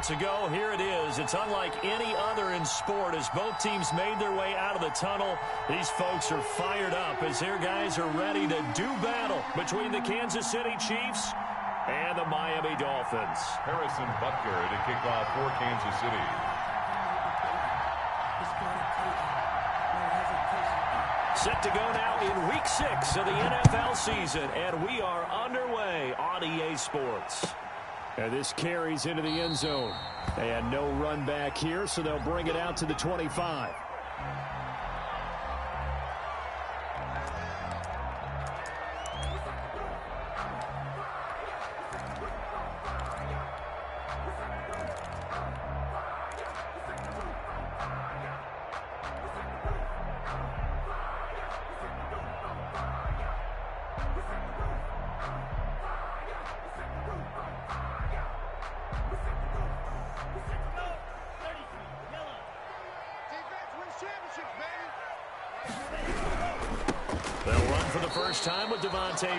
minutes ago. Here it is. It's unlike any other in sport as both teams made their way out of the tunnel. These folks are fired up as their guys are ready to do battle between the Kansas City Chiefs and the Miami Dolphins. Harrison Butker to kick off for Kansas City. Set to go now in Week 6 of the NFL season, and we are underway on EA Sports. And this carries into the end zone. And no run back here, so they'll bring it out to the 25.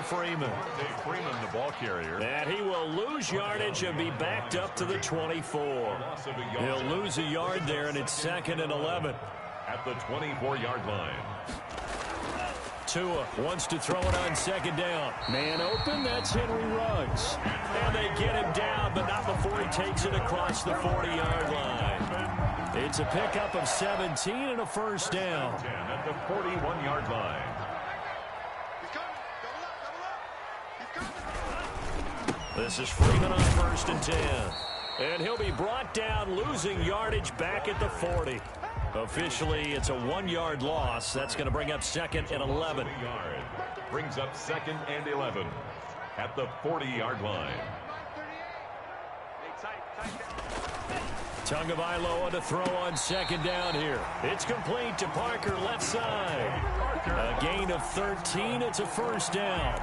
Freeman, the ball carrier. And he will lose yardage and be backed up to the 24. He'll lose a yard there, and it's 2nd and 11. At the 24-yard line. Tua wants to throw it on 2nd down. Man open, that's Henry Ruggs. And they get him down, but not before he takes it across the 40-yard line. It's a pickup of 17 and a first down. At the 41-yard line. This is Freeman on 1st and 10. And he'll be brought down, losing yardage back at the 40. Officially, it's a 1-yard loss. That's going to bring up 2nd and 11. Brings up 2nd and 11 at the 40-yard line. Tagovailoa to throw on 2nd down here. It's complete to Parker, left side. A gain of 13. It's a first down.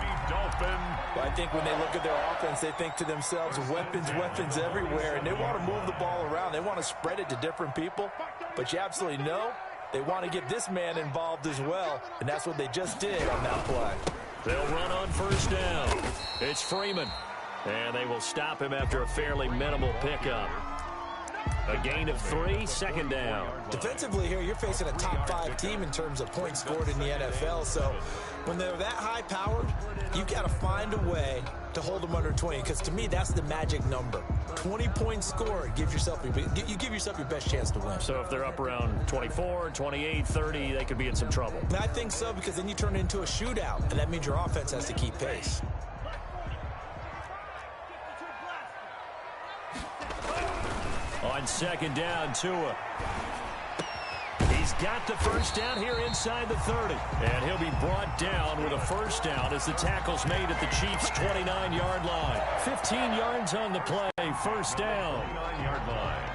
Well, I think when they look at their offense, they think to themselves, weapons everywhere, and they want to move the ball around. They want to spread it to different people, but you absolutely know they want to get this man involved as well, and that's what they just did on that play. They'll run on first down. It's Freeman, and they will stop him after a fairly minimal pickup. A gain of 3, 2nd down. Defensively here, you're facing a top-5 team in terms of points scored in the NFL. So when they're that high-powered, you got to find a way to hold them under 20. Because to me, that's the magic number. 20 points scored, you give yourself your best chance to win. So if they're up around 24, 28, 30, they could be in some trouble. And I think so, because then you turn it into a shootout, and that means your offense has to keep pace. On 2nd down, Tua. He's got the first down here inside the 30. And he'll be brought down with a first down as the tackle's made at the Chiefs' 29-yard line. 15 yards on the play, first down. 29-yard line.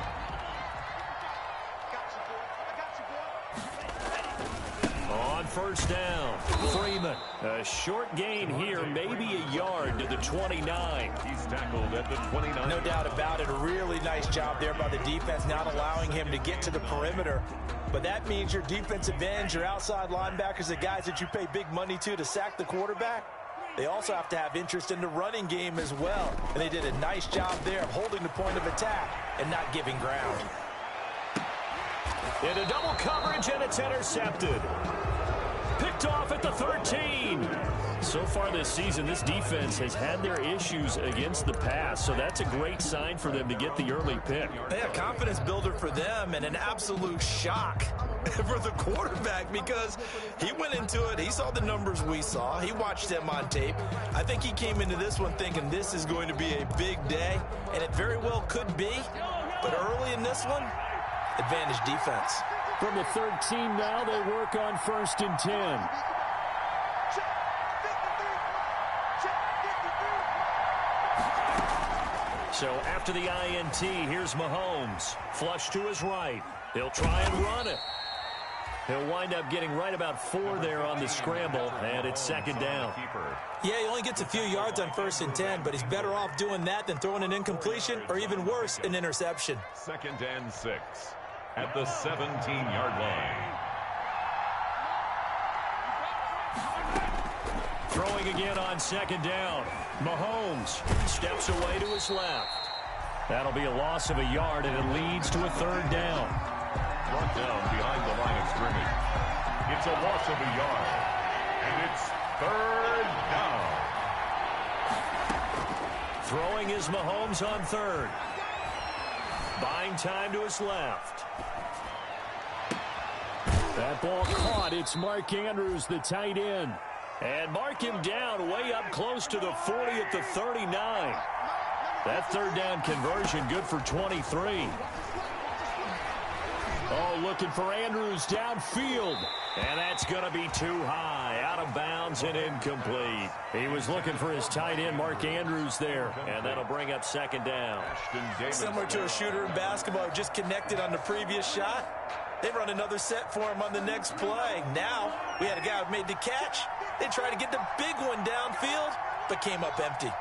On first down, Freeman. A short gain here, maybe a yard to the 29. He's tackled at the 29. No doubt about it. A really nice job there by the defense, not allowing him to get to the perimeter. But that means your defensive ends, your outside linebackers, the guys that you pay big money to sack the quarterback, they also have to have interest in the running game as well. And they did a nice job there of holding the point of attack and not giving ground. Into double coverage, and it's intercepted. Picked off at the 13. So far this season, this defense has had their issues against the pass, so that's a great sign for them to get the early pick. Yeah, confidence builder for them, and an absolute shock for the quarterback because he went into it. He saw the numbers we saw. He watched them on tape. I think he came into this one thinking this is going to be a big day, and it very well could be. But early in this one, advantage defense. From the 13 now, they work on 1st and 10. So after the INT, here's Mahomes. Flush to his right. He'll try and run it. He'll wind up getting right about 4 there on the scramble, and it's 2nd down. Yeah, he only gets a few yards on 1st and 10, but he's better off doing that than throwing an incompletion or even worse, an interception. 2nd and 6 at the 17-yard line. Throwing again on 2nd down. Mahomes steps away to his left. That'll be a loss of a yard, and it leads to a third down. Brought down behind the line of scrimmage. It's a loss of a yard, and it's third down. Throwing is Mahomes on third. Buying time to his left. That ball caught. It's Mark Andrews, the tight end. And mark him down way up close to the 40 at the 39. That third down conversion good for 23. Oh, looking for Andrews downfield. And that's going to be too high. Out of bounds and incomplete. He was looking for his tight end, Mark Andrews, there. And that'll bring up second down. Similar to a shooter in basketball, just connected on the previous shot. They run another set for him on the next play. Now, we had a guy who made the catch. They tried to get the big one downfield, but came up empty.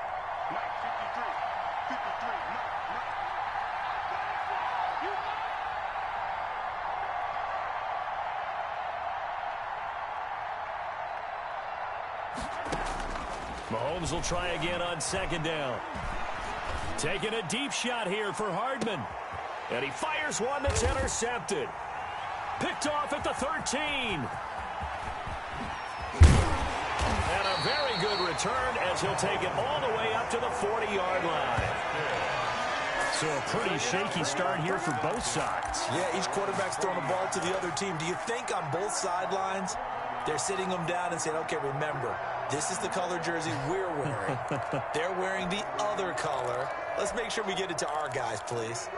Mahomes will try again on second down. Taking a deep shot here for Hardman. And he fires one that's intercepted. Picked off at the 13. And a very good return as he'll take it all the way up to the 40-yard line. So a pretty shaky start here for both sides. Yeah, each quarterback's throwing the ball to the other team. Do you think on both sidelines they're sitting them down and saying, okay, remember, this is the color jersey we're wearing. They're wearing the other color. Let's make sure we get it to our guys, please.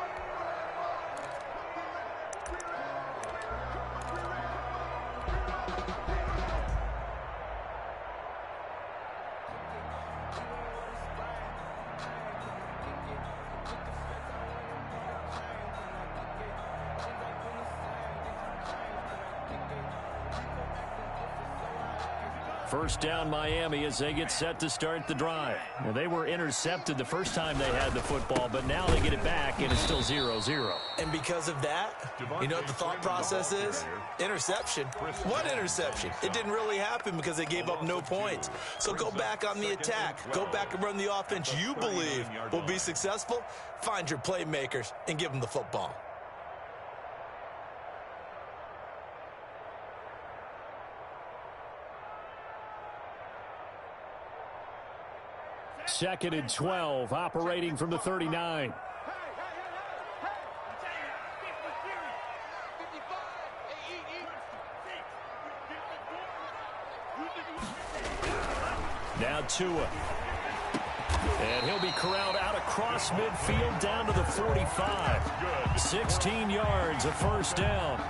First down, Miami, as they get set to start the drive. Well, they were intercepted the first time they had the football, but now they get it back, and it's still 0-0. And because of that, you know what the thought process is? Interception. What interception? It didn't really happen because they gave up no points. So go back on the attack. Go back and run the offense you believe will be successful. Find your playmakers and give them the football. Second and 12, operating from the 39. Now Tua. And he'll be corralled out across midfield down to the 45. 16 yards, a first down.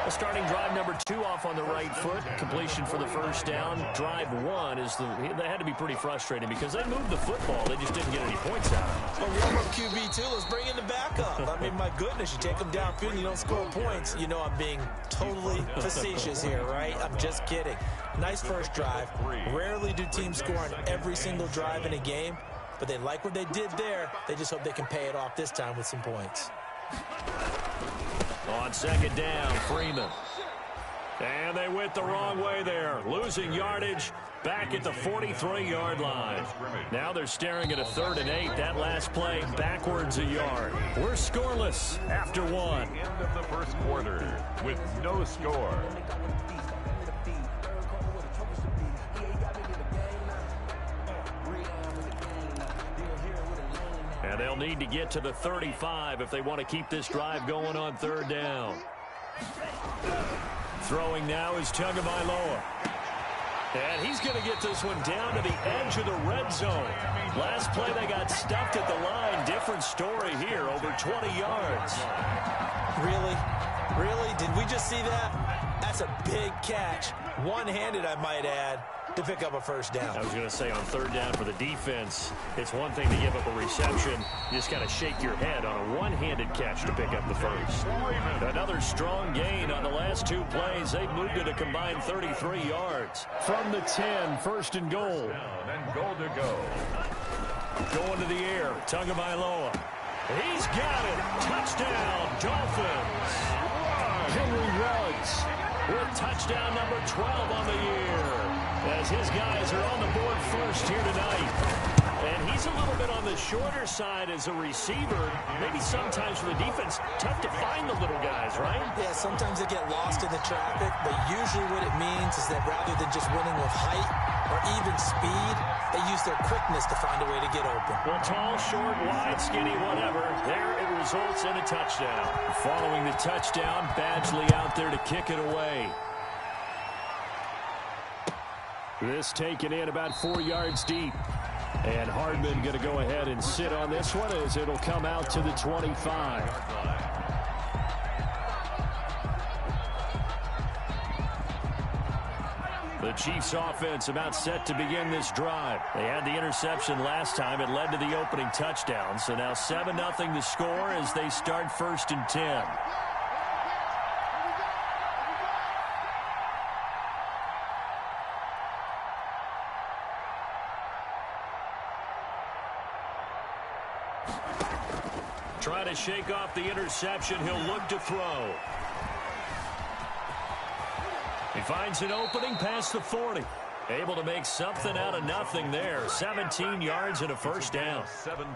A starting drive number 2 off on the right foot. Completion for the first down. Drive 1 is they had to be pretty frustrating because they moved the football. They just didn't get any points out of it. Well, warm-up QB2, let's bring in the backup. I mean, my goodness, you take them downfield and you don't score points. You know I'm being totally facetious here, right? I'm just kidding. Nice first drive. Rarely do teams score on every single drive in a game, but they like what they did there. They just hope they can pay it off this time with some points. On second down, Freeman. And they went the wrong way there. Losing yardage back at the 43-yard line. Now they're staring at a 3rd and 8. That last play backwards a yard. We're scoreless after 1. End of the first quarter with no score. And they'll need to get to the 35 if they want to keep this drive going on 3rd down. Throwing now is Tagovailoa. And he's going to get this one down to the edge of the red zone. Last play they got stuffed at the line. Different story here, over 20 yards. Really? Really? Did we just see that? That's a big catch. One-handed, I might add, to pick up a first down. I was going to say on 3rd down for the defense, it's one thing to give up a reception. You just got to shake your head on a one-handed catch to pick up the first. Another strong gain on the last 2 plays. They've moved it a combined 33 yards. From the 10, 1st and goal. And goal to go. Going to the air, Tagovailoa. He's got it. Touchdown, Dolphins. Henry Ruggs with touchdown number 12 on the year, as his guys are on the board first here tonight. And he's a little bit on the shorter side as a receiver. Maybe sometimes for the defense, tough to find the little guys, right? Yeah, sometimes they get lost in the traffic, but usually what it means is that rather than just winning with height or even speed, they use their quickness to find a way to get open. Well, tall, short, wide, skinny, whatever, there it results in a touchdown. Following the touchdown, Badgley out there to kick it away. This taken in about 4 yards deep. And Hardman going to go ahead and sit on this one as it'll come out to the 25. The Chiefs offense about set to begin this drive. They had the interception last time. It led to the opening touchdown. So now 7-0 to score as they start 1st and 10. Trying to shake off the interception. He'll look to throw. He finds an opening past the 40. Able to make something out of nothing there. 17 yards and a first down.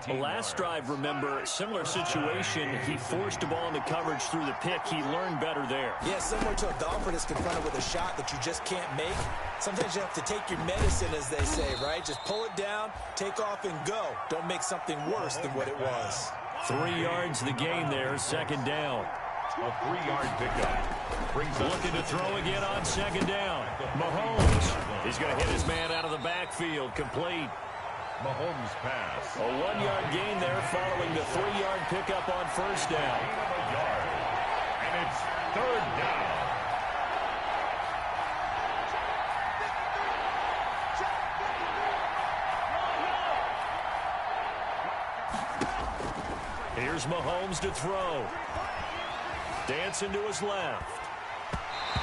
The last drive, remember, similar situation. He forced a ball into coverage through the pick. He learned better there. Yeah, similar to a golfer that's confronted with a shot that you just can't make. Sometimes you have to take your medicine, as they say, right? Just pull it down, take off, and go. Don't make something worse than what it was. 3 yards the gain there, 2nd down. A 3-yard pickup. Looking to throw again on 2nd down. Mahomes. He's going to hit his man out of the backfield. Complete. Mahomes pass. A 1-yard gain there following the 3-yard pickup on 1st down. And it's 3rd down. Here's Mahomes to throw. Dancing to his left.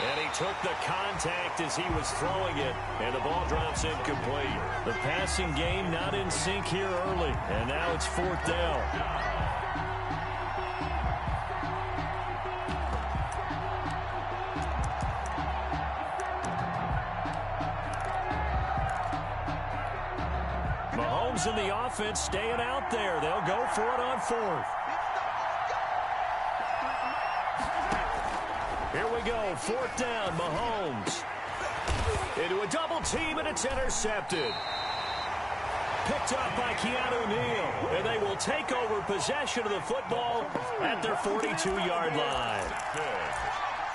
And he took the contact as he was throwing it, and the ball drops incomplete. The passing game not in sync here early, and now it's 4th down. Mahomes and the offense staying out there. They'll go for it on 4th. Here we go, 4th down, Mahomes. Into a double team, and it's intercepted. Picked up by Keanu Neal, and they will take over possession of the football at their 42-yard line.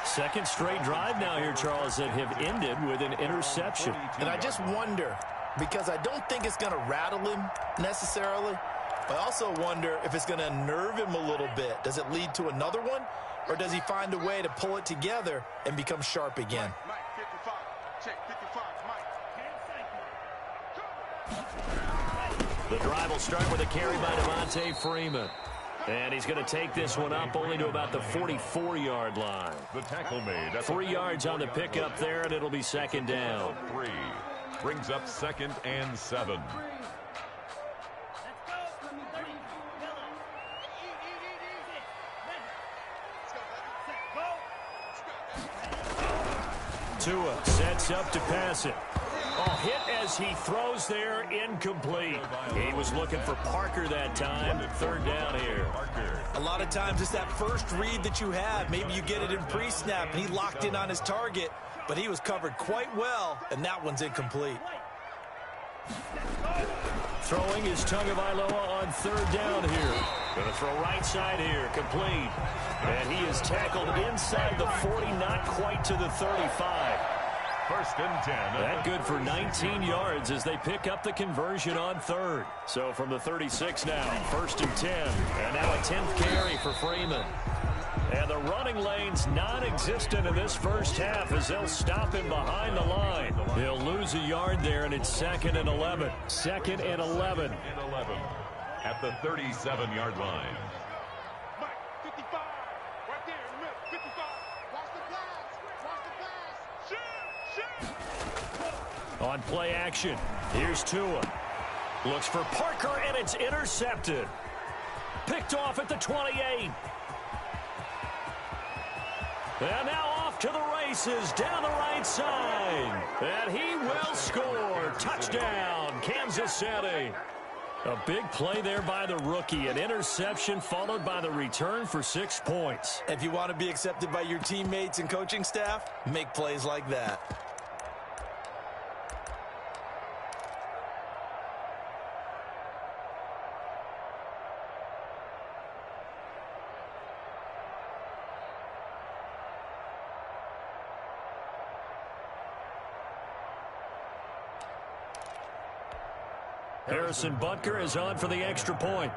2nd straight drive now here, Charles, that have ended with an interception. And I just wonder, because I don't think it's going to rattle him necessarily, I also wonder if it's going to unnerve him a little bit. Does it lead to another one? Or does he find a way to pull it together and become sharp again? The drive will start with a carry by Devontae Freeman. And he's going to take this one up only to about the 44-yard line. The tackle made. 3 yards on the pickup there, and it'll be 2nd down. 3. Brings up 2nd and 7. Tua sets up to pass it. Oh, hit as he throws there, incomplete. He was looking for Parker that time. 3rd down here. A lot of times it's that first read that you have. Maybe you get it in pre-snap, and he locked in on his target, but he was covered quite well, and that one's incomplete. Throwing is Tagovailoa on 3rd down here. Going to throw right side here, complete. And he is tackled inside the 40, not quite to the 35. 1st and 10. That good for 19 yards as they pick up the conversion on 3rd. So from the 36 now, 1st and 10. And now a 10th carry for Freeman. And the running lane's non-existent in this first half as they'll stop him behind the line. He'll lose a yard there, and it's 2nd and 11. 2nd and 11. At the 37-yard line. On play action, here's Tua. Looks for Parker, and it's intercepted. Picked off at the 28. And now off to the races down the right side. And he will score. Touchdown, Kansas City. A big play there by the rookie. An interception followed by the return for 6 points. If you want to be accepted by your teammates and coaching staff, make plays like that. Harrison Butker is on for the extra point.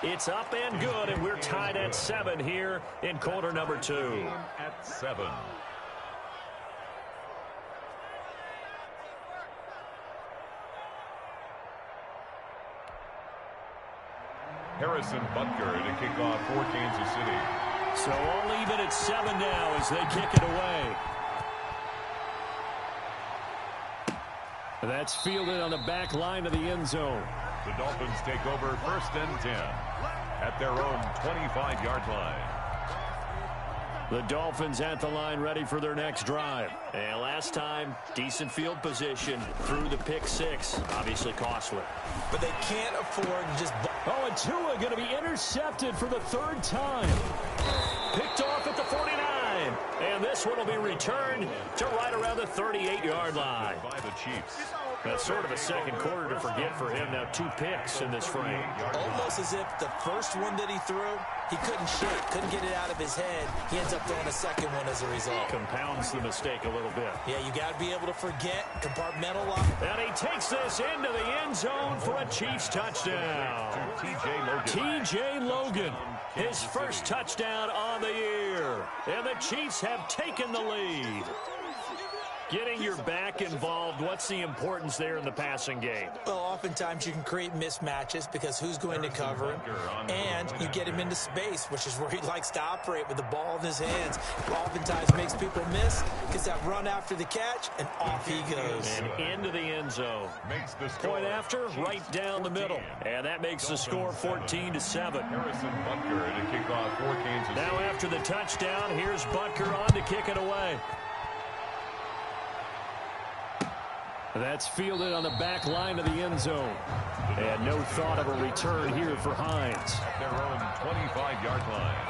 It's up and good, and we're tied at 7 here in quarter number 2. At 7. Harrison Butker to kick off for Kansas City. So all even at 7 now as they kick it away. That's fielded on the back line of the end zone. The Dolphins take over 1st and 10 at their own 25-yard line. The Dolphins at the line ready for their next drive. And last time, decent field position through the pick 6. Obviously costly. But they can't afford to just... Oh, and Tua going to be intercepted for the 3rd time. Picked off at the 49. And this one will be returned to right around the 38-yard line. By the Chiefs. That's sort of a second quarter to forget for him. Now 2 picks in this frame. Almost as if the first one that he threw, he couldn't shake, couldn't get it out of his head. He ends up throwing a second one as a result. Compounds the mistake a little bit. Yeah, you got to be able to forget, compartmentalize. And he takes this into the end zone for a Chiefs touchdown. T.J. Logan, his first touchdown on the year. And the Chiefs have taken the lead. Getting your back involved, what's the importance there in the passing game? Well, oftentimes you can create mismatches because who's going to cover him, and you get him into space, which is where he likes to operate with the ball in his hands. Oftentimes makes people miss, gets that run after the catch, and off he goes. And into the end zone. Point after, right down the middle. And that makes the score 14-7. Harrison Butker to kick off for Kansas City. Now after the touchdown, here's Butker on to kick it away. That's fielded on the back line of the end zone. And no thought of a return here for Hines. At their own 25-yard line.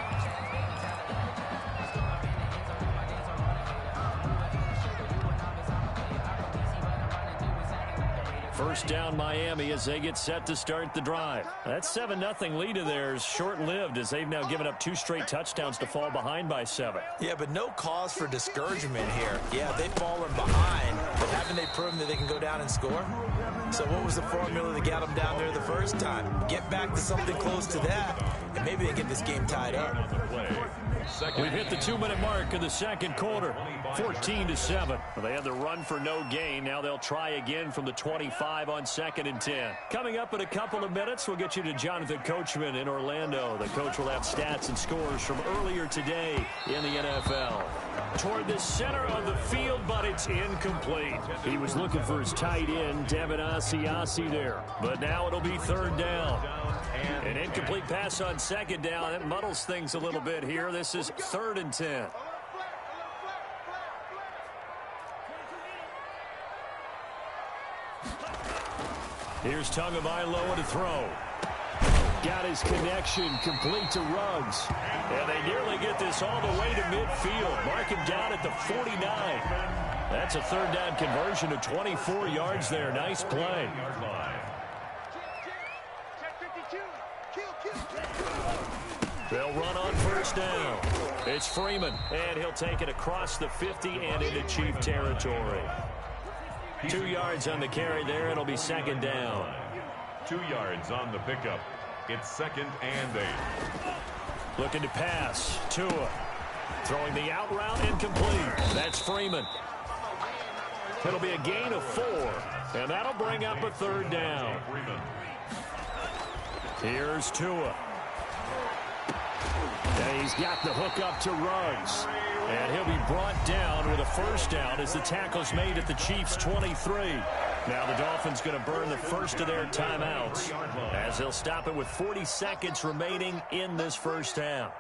First down Miami as they get set to start the drive. That 7-0 lead of theirs short-lived as they've now given up 2 straight touchdowns to fall behind by 7. Yeah, but no cause for discouragement here. Yeah, they've fallen behind, but haven't they proven that they can go down and score? So what was the formula that got them down there the first time? Get back to something close to that, and maybe they get this game tied up. We've hit the 2-minute mark of the second quarter, 14-7. Well, they had the run for no gain. Now they'll try again from the 25 on 2nd and 10. Coming up in a couple of minutes, we'll get you to Jonathan Coachman in Orlando. The coach will have stats and scores from earlier today in the NFL. Toward the center of the field, but it's incomplete. He was looking for his tight end, Devin Asiasi there. But now it'll be 3rd down. An incomplete pass on 2nd down. That muddles things a little bit here. This is 3rd and 10. Here's Tagovailoa to throw. Got his connection complete to Ruggs. And they nearly get this all the way to midfield. Mark him down at the 49. That's a 3rd down conversion of 24 yards there. Nice play. They'll run on 1st down. It's Freeman, and he'll take it across the 50 and into Chief territory. 2 yards on the carry there. It'll be 2nd down. 2 yards on the pickup. It's 2nd and 8. Looking to pass. Tua throwing the out route incomplete. That's Freeman. It'll be a gain of 4, and that'll bring up a 3rd down. Here's Tua. And he's got the hook up to Ruggs. And he'll be brought down with a 1st down as the tackle's made at the Chiefs' 23. Now the Dolphins going to burn the first of their timeouts as they'll stop it with 40 seconds remaining in this 1st half.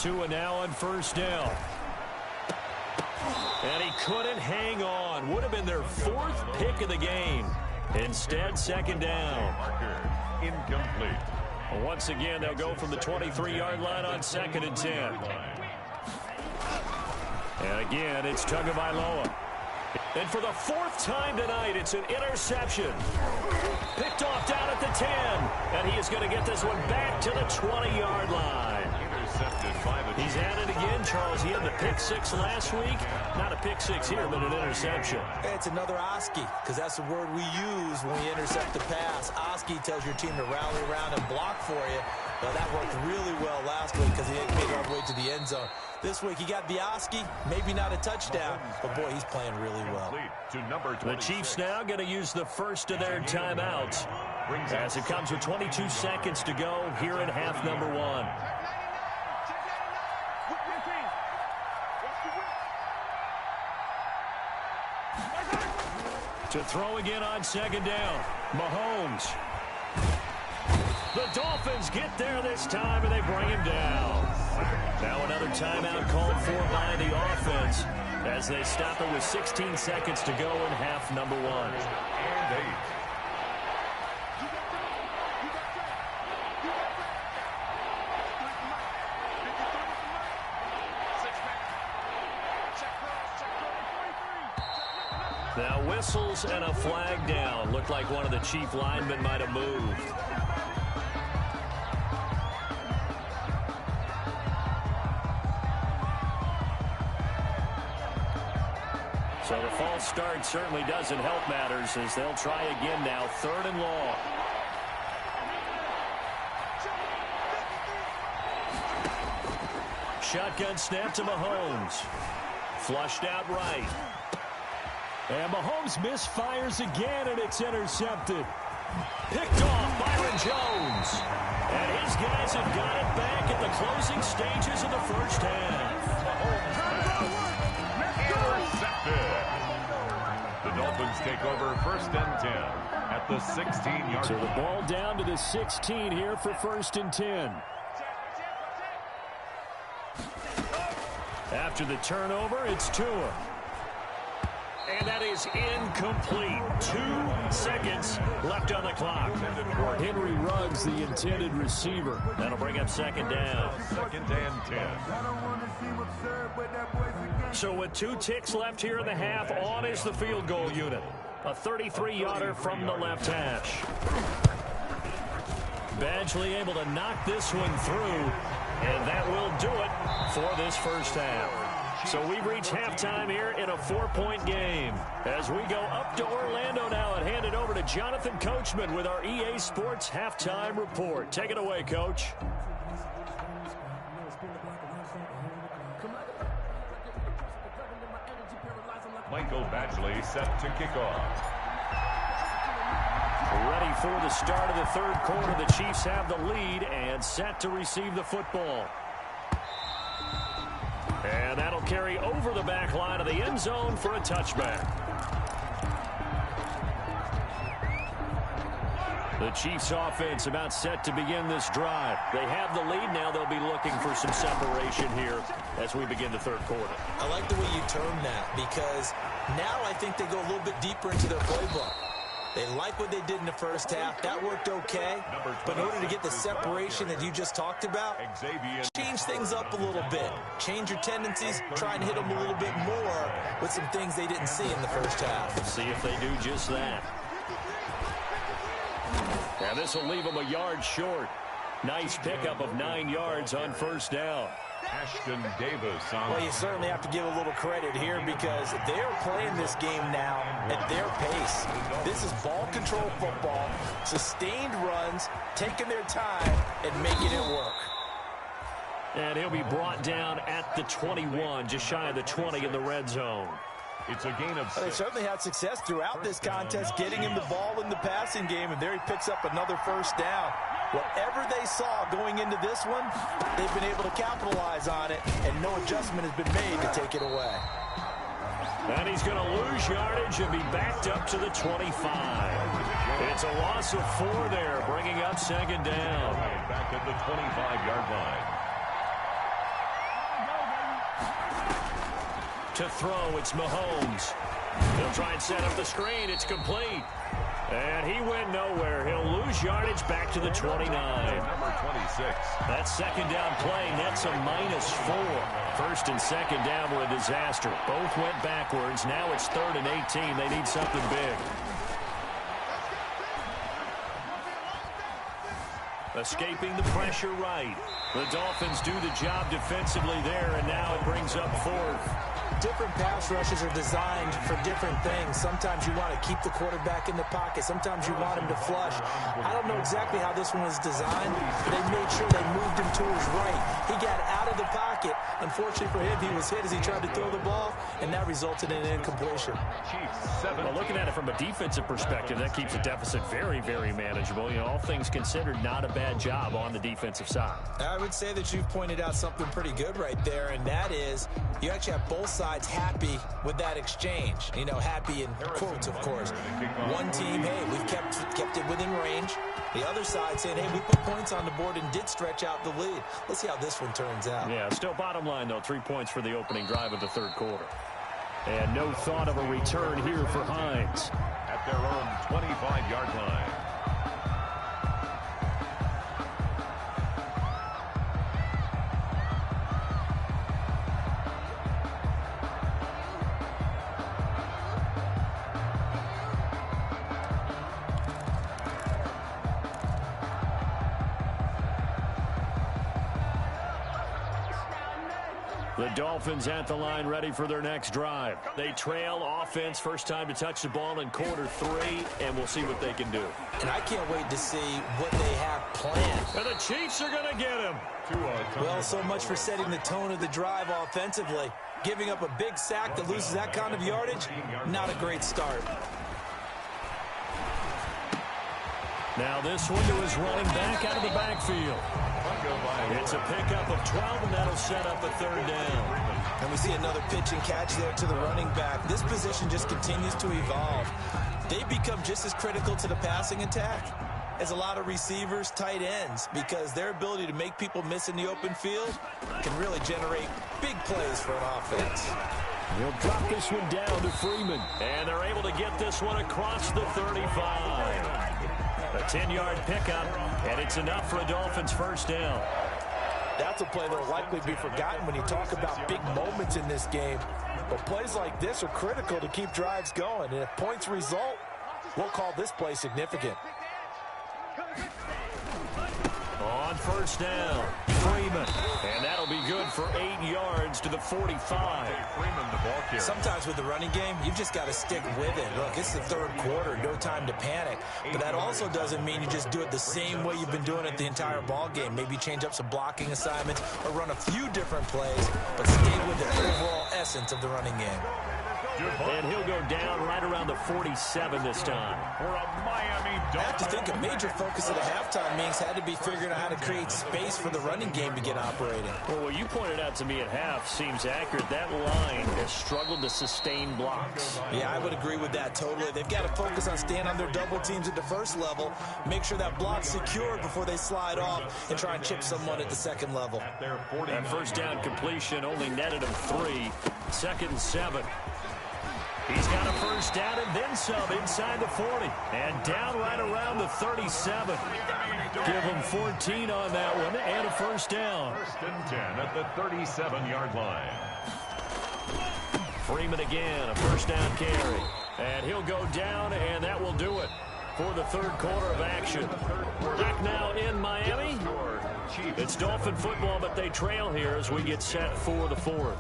Tua now on first down. And he couldn't hang on. Would have been their 4th pick of the game. Instead, second down. Marker incomplete. Once again, they'll go from the 23-yard line on 2nd and 10. And again, it's Tagovailoa. And for the 4th time tonight, it's an interception. Picked off down at the 10. And he is going to get this one back to the 20-yard line. Intercepted by the He's at it again, Charles. He had the pick 6 last week. Not a pick 6 here, but an interception. It's another Oski, because that's the word we use when we intercept the pass. Oski tells your team to rally around and block for you. Well, that worked really well last week because he didn't get all the way to the end zone. This week he got the Oski, maybe not a touchdown, but boy, he's playing really well. The Chiefs now going to use the first of their timeouts as it comes with 22 seconds to go here in half number 1. To throw again on second down. Mahomes. The Dolphins get there this time, and they bring him down. Now another timeout called for by the offense as they stop it with 16 seconds to go in half number 1. And 8. Now whistles and a flag down. Looked like one of the Chief linemen might have moved. So the false start certainly doesn't help matters as they'll try again now. 3rd and long. Shotgun snap to Mahomes. Flushed out right. And Mahomes misfires again, and it's intercepted. Picked off Byron Jones. And his guys have got it back at the closing stages of the first half. Intercepted. The Dolphins take over 1st and 10 at the 16-yard line. So the ball down to the 16 here for 1st and 10. After the turnover, it's Tua. And that is incomplete. 2 seconds left on the clock. Henry Ruggs, the intended receiver. That'll bring up 2nd down. 2nd and 10. So with 2 ticks left here in the half, on is the field goal unit. A 33-yarder from the left hash. Badgley able to knock this one through, and that will do it for this first half. So we've reached halftime here in a 4-point game. As we go up to Orlando now and hand it over to Jonathan Coachman with our EA Sports Halftime Report. Take it away, Coach. Michael Badgley set to kick off. Ready for the start of the 3rd quarter. The Chiefs have the lead and set to receive the football. And that'll carry over the back line of the end zone for a touchback. The Chiefs offense about set to begin this drive. They have the lead now. They'll be looking for some separation here as we begin the 3rd quarter. I like the way you term that because now I think they go a little bit deeper into their playbook. They like what they did in the first half. That worked okay. But in order to get the separation that you just talked about, change things up a little bit. Change your tendencies. Try and hit them a little bit more with some things they didn't see in the first half. See if they do just that. Now this will leave them a yard short. Nice pickup of 9 yards on 1st down. Ashton Davis on. Well, you certainly have to give a little credit here because they're playing this game now at their pace. This is ball control football, sustained runs, taking their time and making it work. And he'll be brought down at the 21, just shy of the 20 in the red zone. It's a gain of 6. They certainly had success throughout this contest, getting him the ball in the passing game, and there he picks up another 1st down. Whatever they saw going into this one, they've been able to capitalize on it, and no adjustment has been made to take it away. And he's going to lose yardage and be backed up to the 25. It's a loss of 4 there, bringing up 2nd down. Back at the 25-yard line. To throw, it's Mahomes. He'll try and set up the screen. It's complete. And he went nowhere. He'll lose yardage back to the 29. Number 26. That second down play nets a -4. First and second down were a disaster. Both went backwards. Now it's 3rd and 18. They need something big. Escaping the pressure right. The Dolphins do the job defensively there, and now it brings up 4th. Different pass rushes are designed for different things. Sometimes you want to keep the quarterback in the pocket. Sometimes you want him to flush. I don't know exactly how this one was designed, but they made sure they moved him to his right. He got out of the pocket. Unfortunately for him, he was hit as he tried to throw the ball, and that resulted in an incompletion. Well, looking at it from a defensive perspective, that keeps the deficit very, very manageable. You know, all things considered, not a bad job on the defensive side. I would say that you've pointed out something pretty good right there, and that is you actually have both sides happy with that exchange. You know, happy in quotes, of course. One team, hey, we've kept it within range. The other side saying, hey, we put points on the board and did stretch out the lead. Let's see how this one turns out. Yeah, still bottom line, though, 3 points for the opening drive of the third quarter. And no thought of a return here for Hines. At their own 25-yard line. The Dolphins at the line ready for their next drive. They trail offense, first time to touch the ball in quarter 3, and we'll see what they can do. And I can't wait to see what they have planned. And the Chiefs are going to get him. Well, so much for setting the tone of the drive offensively. Giving up a big sack that loses that kind of yardage, not a great start. Now this one to his running back out of the backfield. It's a pickup of 12, and that'll set up a 3rd down. And we see another pitch and catch there to the running back. This position just continues to evolve. They become just as critical to the passing attack as a lot of receivers, tight ends, because their ability to make people miss in the open field can really generate big plays for an offense. He'll drop this one down to Freeman. And they're able to get this one across the 35. A 10-yard pickup, and it's enough for a Dolphins first down. That's a play that will likely be forgotten when you talk about big moments in this game. But plays like this are critical to keep drives going. And if points result, we'll call this play significant. On first down, Freeman. And that'll be good for 8 yards to the 45. Freeman, the ball carrier. Sometimes with the running game, you've just got to stick with it. Look, it's the third quarter, no time to panic. But that also doesn't mean you just do it the same way you've been doing it the entire ball game. Maybe change up some blocking assignments or run a few different plays, but stay with the overall essence of the running game. And he'll go down right around the 47 this time. For a Miami Dolphins. I have to think a major focus of the halftime meetings had to be figuring out how to create space for the running game to get operating. Well, what you pointed out to me at half seems accurate. That line has struggled to sustain blocks. Yeah, I would agree with that totally. They've got to focus on staying on their double teams at the first level, make sure that block's secured before they slide off and try and chip someone at the second level. That first down completion only netted him 3. 2nd and 7. He's got a first down and then some inside the 40. And down right around the 37. Give him 14 on that one and a first down. 1st and 10 at the 37-yard line. Freeman again, a first down carry. And he'll go down, and that will do it for the third quarter of action. Back now in Miami. It's Dolphin football, but they trail here as we get set for the 4th.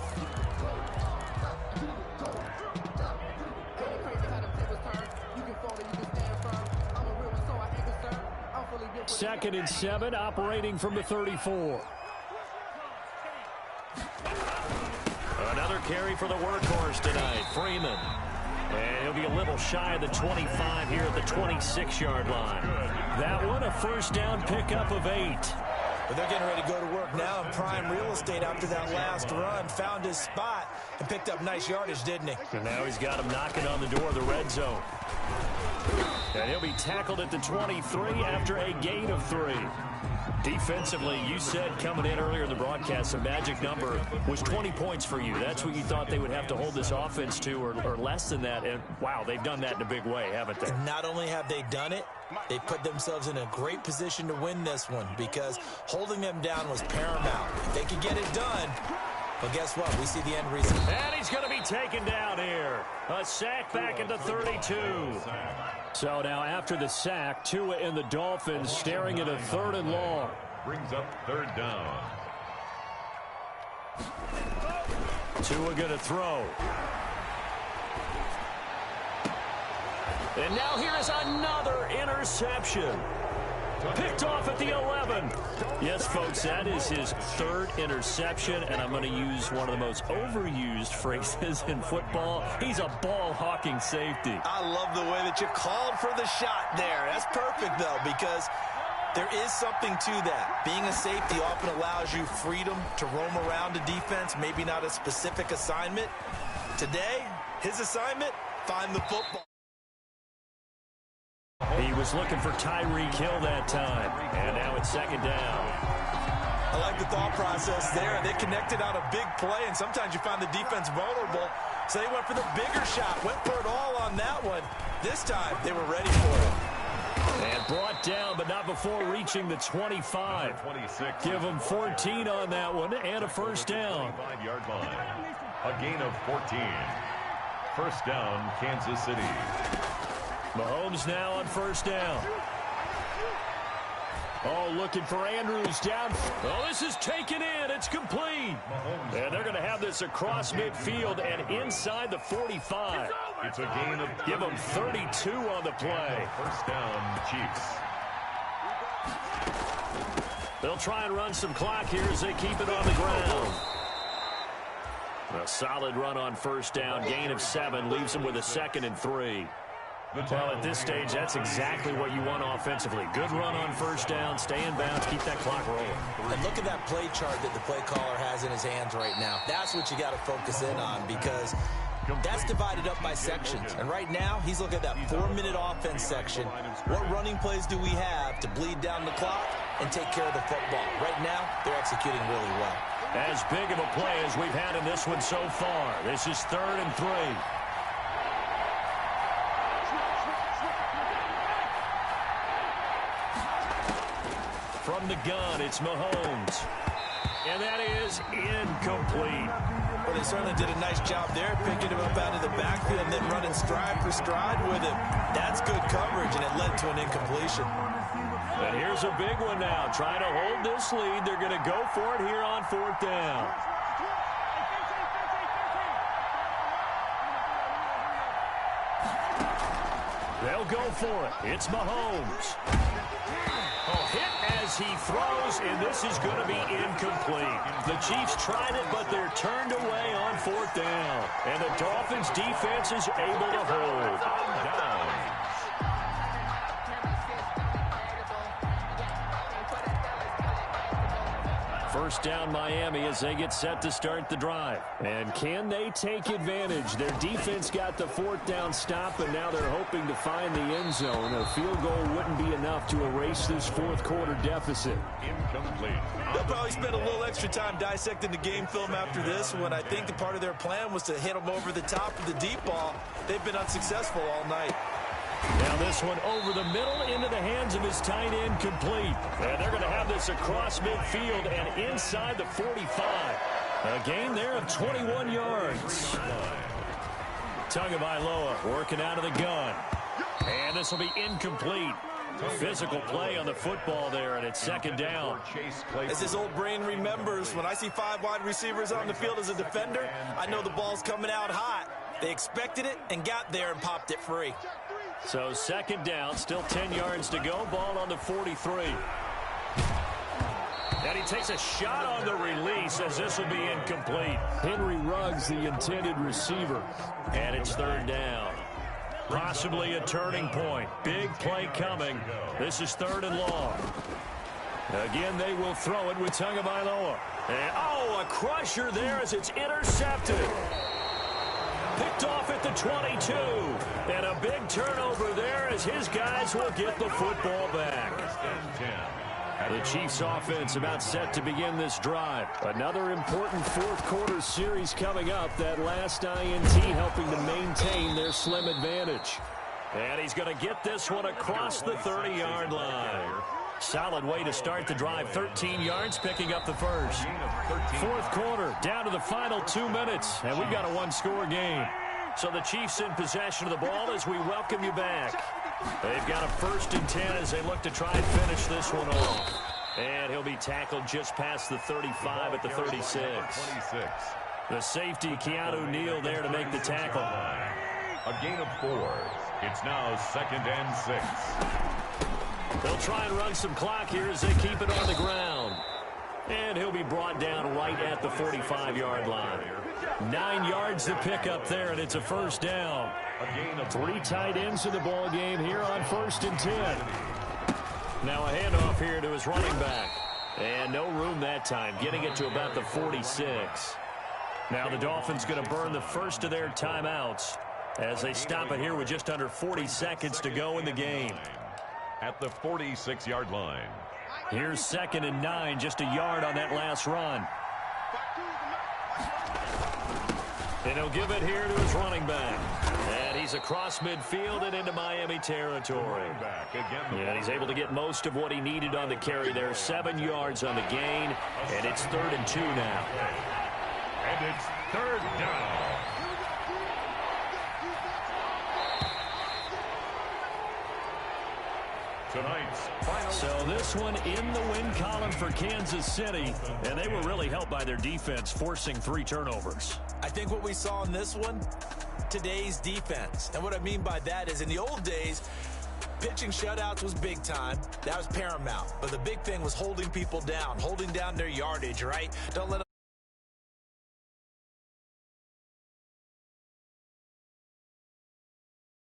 2nd and 7, operating from the 34. Another carry for the workhorse tonight, Freeman. And he'll be a little shy of the 25 here at the 26-yard line. That one, a first down pickup of 8. But they're getting ready to go to work now in prime real estate after that last run. Found his spot and picked up nice yardage, didn't he? And now he's got him knocking on the door of the red zone. And he'll be tackled at the 23 after a gain of 3. Defensively, you said coming in earlier in the broadcast, the magic number was 20 points for you. That's what you thought they would have to hold this offense to, or less than that. And, wow, they've done that in a big way, haven't they? And not only have they done it, they put themselves in a great position to win this one because holding them down was paramount. If they could get it done, well, guess what? We see the end result. And he's going to be taken down here. A sack back into 32. So now after the sack, Tua and the Dolphins staring at a 3rd and long. Brings up 3rd down. Tua going to throw. And now here is another interception. Picked off at the 11. Yes, folks, that is his 3rd interception, and I'm going to use one of the most overused phrases in football. He's a ball-hawking safety. I love the way that you called for the shot there. That's perfect, though, because there is something to that. Being a safety often allows you freedom to roam around a defense, maybe not a specific assignment. Today, his assignment, find the football. He was looking for Tyreek Hill that time, and now it's 2nd down. I like the thought process there. They connected on a big play, and sometimes you find the defense vulnerable, so they went for the bigger shot, went for it all on that one. This time, they were ready for it. And brought down, but not before reaching the 25. Give him 14 on that one, and a 1st down. 5-yard line. A gain of 14. 1st down, Kansas City. Mahomes now on 1st down. Oh, looking for Andrews down. Oh, this is taken in. It's complete. And they're going to have this across midfield and inside the 45. It's a gain of... Give them 32 on the play. 1st down, Chiefs. They'll try and run some clock here as they keep it on the ground. A solid run on 1st down. Gain of 7 leaves them with a 2nd and 3. Well, at this stage, that's exactly what you want offensively. Good run on 1st down, stay in bounds, keep that clock rolling. And look at that play chart that the play caller has in his hands right now. That's what you got to focus in on because that's divided up by sections. And right now, he's looking at that 4-minute offense section. What running plays do we have to bleed down the clock and take care of the football? Right now, they're executing really well. As big of a play as we've had in this one so far. This is 3rd and 3. From the gun, it's Mahomes. And that is incomplete. Well, they certainly did a nice job there, picking him up out of the backfield and then running stride for stride with him. That's good coverage, and it led to an incompletion. And here's a big one now. Trying to hold this lead. They're going to go for it here on 4th down. They'll go for it. It's Mahomes. Oh, hit as he throws, and this is going to be incomplete. The Chiefs tried it, but they're turned away on 4th down. And the Dolphins' defense is able to hold. First down, Miami, as they get set to start the drive. And can they take advantage? Their defense got the 4th down stop, and now they're hoping to find the end zone. A field goal wouldn't be enough to erase this 4th quarter deficit. Incomplete. They'll probably spend a little extra time dissecting the game film after this one. I think part of their plan was to hit them over the top of the deep ball. They've been unsuccessful all night. Now this one over the middle into the hands of his tight end, complete. And they're going to have this across midfield and inside the 45. A gain there of 21 yards. Tagovailoa working out of the gun. And this will be incomplete. Physical play on the football there, and it's 2nd down. As his old brain remembers, when I see 5 wide receivers on the field as a defender, I know the ball's coming out hot. They expected it and got there and popped it free. So 2nd down, still 10 yards to go. Ball on the 43. And he takes a shot on the release as this will be incomplete. Henry Ruggs, the intended receiver. And it's 3rd down. Possibly a turning point. Big play coming. This is 3rd and long. Again, they will throw it with Tagovailoa. And, oh, a crusher there as it's intercepted. Picked off at the 22. And a big turnover there as his guys will get the football back. The Chiefs offense about set to begin this drive. Another important fourth quarter series coming up. That last INT helping to maintain their slim advantage. And he's going to get this one across the 30-yard line. Solid way to start the drive. 13 yards, picking up the first. Fourth quarter, down to the final 2 minutes, and we've got a one-score game. So the Chiefs in possession of the ball as we welcome you back. They've got a 1st and 10 as they look to try and finish this one off. And he'll be tackled just past the 35 at the 36. The safety, Keanu Neal, there to make the tackle. A gain of 4. It's now 2nd and 6. They'll try and run some clock here as they keep it on the ground. And he'll be brought down right at the 45-yard line. 9 yards to pick up there, and it's a 1st down. 3 tight ends in the ball game here on 1st and 10. Now a handoff here to his running back. And no room that time, getting it to about the 46. Now the Dolphins going to burn the first of their timeouts as they stop it here with just under 40 seconds to go in the game. At the 46-yard line. Here's 2nd and 9, just a yard on that last run. And he'll give it here to his running back. And he's across midfield and into Miami territory. And he's able to get most of what he needed on the carry there. 7 yards on the gain, and it's 3rd and 2 now. And it's 3rd down. So this one in the win column for Kansas City, and they were really helped by their defense, forcing 3 turnovers. I think what we saw in this one, today's defense. And what I mean by that is in the old days, pitching shutouts was big time. That was paramount. But the big thing was holding people down, holding down their yardage, right? Don't let them